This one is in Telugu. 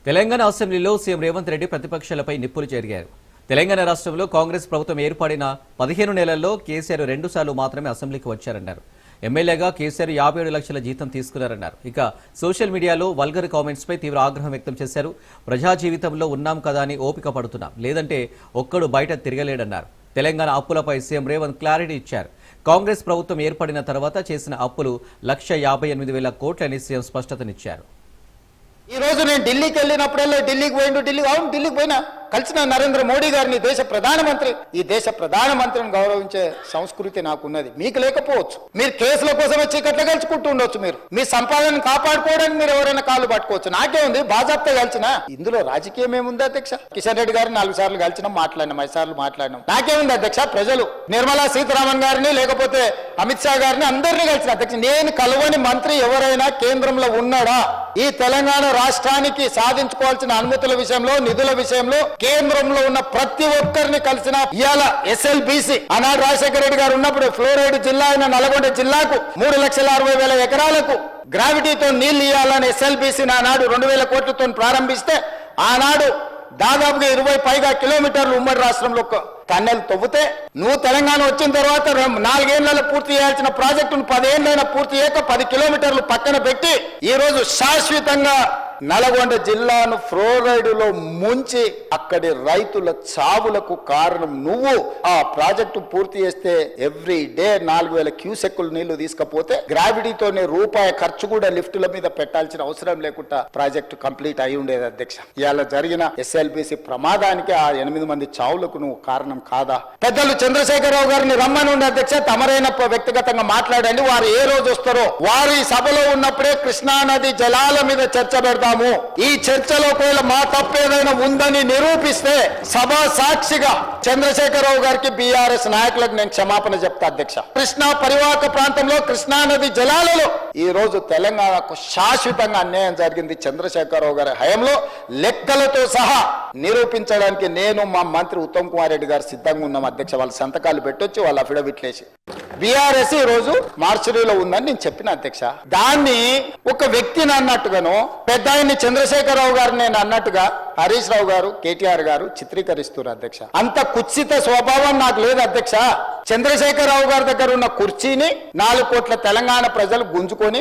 తెలంగాణ అసెంబ్లీలో సీఎం రేవంత్ రెడ్డి ప్రతిపక్షాలపై నిప్పులు చెరిగారు. తెలంగాణ రాష్ట్రంలో కాంగ్రెస్ ప్రభుత్వం ఏర్పడిన 15 నెలల్లో కేసీఆర్ 2 సార్లు మాత్రమే అసెంబ్లీకి వచ్చారన్నారు. ఎమ్మెల్యేగా కేసీఆర్ 57 లక్షల జీతం తీసుకున్నారన్నారు. ఇక సోషల్ మీడియాలో వల్గర్ కామెంట్స్ పై తీవ్ర ఆగ్రహం వ్యక్తం చేశారు. ప్రజా జీవితంలో ఉన్నాం కదా అని ఓపిక పడుతున్నాం, లేదంటే ఒక్కడు బయట తిరగలేడన్నారు. తెలంగాణ అప్పులపై సీఎం రేవంత్ క్లారిటీ ఇచ్చారు. కాంగ్రెస్ ప్రభుత్వం ఏర్పడిన తర్వాత చేసిన అప్పులు 1,58,000 కోట్లని సీఎం స్పష్టతనిచ్చారు. ఈ రోజు నేను ఢిల్లీకి వెళ్ళినప్పుడల్లా ఢిల్లీకి పోయినా కలిసిన నరేంద్ర మోడీ గారిని దేశ ప్రధానమంత్రి, ఈ దేశ ప్రధానమంత్రిని గౌరవించే సంస్కృతి నాకున్నది, మీకు లేకపోవచ్చు. మీరు కేసుల కోసం వచ్చి కట్ల గెలుచుకుంటూ ఉండొచ్చు. మీరు మీ సంపాదనను కాపాడుకోవడానికి మీరు ఎవరైనా కాళ్ళు పట్టుకోవచ్చు. నాకే ఉంది బాజాప్తా కలిసిన, ఇందులో రాజకీయం ఏముంది అధ్యక్ష? కిషన్ రెడ్డి గారిని 4 సార్లు కలిసినాం, మాట్లాడినాం, 5 సార్లు మాట్లాడినాం. నాకేముంది అధ్యక్ష? ప్రజలు నిర్మలా సీతారామన్ గారిని లేకపోతే అమిత్ షా గారిని అందరినీ కలిసిన అధ్యక్ష. నేను కలవని మంత్రి ఎవరైనా కేంద్రంలో ఉన్నాడా? ఈ తెలంగాణ రాష్ట్రానికి సాధించుకోవాల్సిన అనుమతుల విషయంలో, నిధుల విషయంలో కేంద్రంలో ఉన్న ప్రతి ఒక్కరిని కలిసిన ఇవాళ SLBC ఆనాడు రాజశేఖర రెడ్డి గారు ఉన్నప్పుడు ఫ్లోరైడ్ జిల్లా అయిన నల్గొండ జిల్లాకు 3,60,000 ఎకరాలకు గ్రావిటీతో నీళ్లు ఇవ్వాలని SLBC నాడు 2,000 కోట్లతో ప్రారంభిస్తే ఆనాడు దాదాపుగా 20 పైగా కిలోమీటర్లు ఉమ్మడి రాష్ట్రంలో టన్నెల్ తవ్వుతే, నువ్వు తెలంగాణ వచ్చిన తర్వాత 4 ఏళ్లలో పూర్తి చేయాల్సిన ప్రాజెక్టును 10 ఏళ్ళైనా పూర్తి చేయక 10 కిలోమీటర్లు పక్కన పెట్టి ఈ రోజు శాశ్వతంగా నల్గొండ జిల్లాను ఫ్లోరైడ్లో ముంచి అక్కడి రైతుల చావులకు కారణం నువ్వు. ఆ ప్రాజెక్టు పూర్తి చేస్తే ఎవ్రీ డే 4,000 క్యూసెక్కులు నీళ్లు తీసుకపోతే గ్రావిటీతోనే రూపాయి ఖర్చు కూడా లిఫ్టుల మీద పెట్టాల్సిన అవసరం లేకుండా ప్రాజెక్టు కంప్లీట్ అయి ఉండేది అధ్యక్ష. ఇవాళ జరిగిన SLBC ప్రమాదానికి ఆ 8 మంది చావులకు నువ్వు కారణం కాదా? పెద్దలు చంద్రశేఖరరావు గారిని రమ్మని ఉండే అధ్యక్ష, తమరైన వ్యక్తిగతంగా మాట్లాడండి. వారు ఏ రోజు వస్తారో వారు ఈ సభలో ఉన్నప్పుడే కృష్ణానది జలాల మీద చర్చ పెడతాము. ఈ చర్చలో ఒకవేళ మా తప్పేదైనా ఉందని నిరూపిస్తే సభా సాక్షిగా చంద్రశేఖరరావు గారికి, BRS నాయకులకు నేను క్షమాపణ చెప్తా అధ్యక్ష. కృష్ణా పరివాహక ప్రాంతంలో కృష్ణానది జలాలలో ఈ రోజు తెలంగాణకు శాశ్వతంగా అన్యాయం జరిగింది చంద్రశేఖరరావు గారి హయాంలో. లెక్కలతో సహా నిరూపించడానికి నేను, మా మంత్రి ఉత్తమ్ కుమార్ రెడ్డి గారు సిద్ధంగా ఉన్నాం అధ్యక్ష. వాళ్ళ సంతకాలు పెట్టొచ్చి వాళ్ళ అఫిడవిట్లేసి BRS ఈ రోజు మార్చురీలో ఉందని నేను చెప్పిన అధ్యక్ష. దాన్ని ఒక వ్యక్తిని అన్నట్టుగాను, పెద్ద ఆయన్ని చంద్రశేఖరరావు గారు నేను అన్నట్టుగా హరీష్ రావు గారు, KTR గారు చిత్రీకరిస్తున్నారు అధ్యక్ష. అంత కుత్సిత స్వభావం నాకు లేదు అధ్యక్ష. చంద్రశేఖరరావు గారి దగ్గర ఉన్న కుర్చీని 4 కోట్ల తెలంగాణ ప్రజలు గుంజుకొని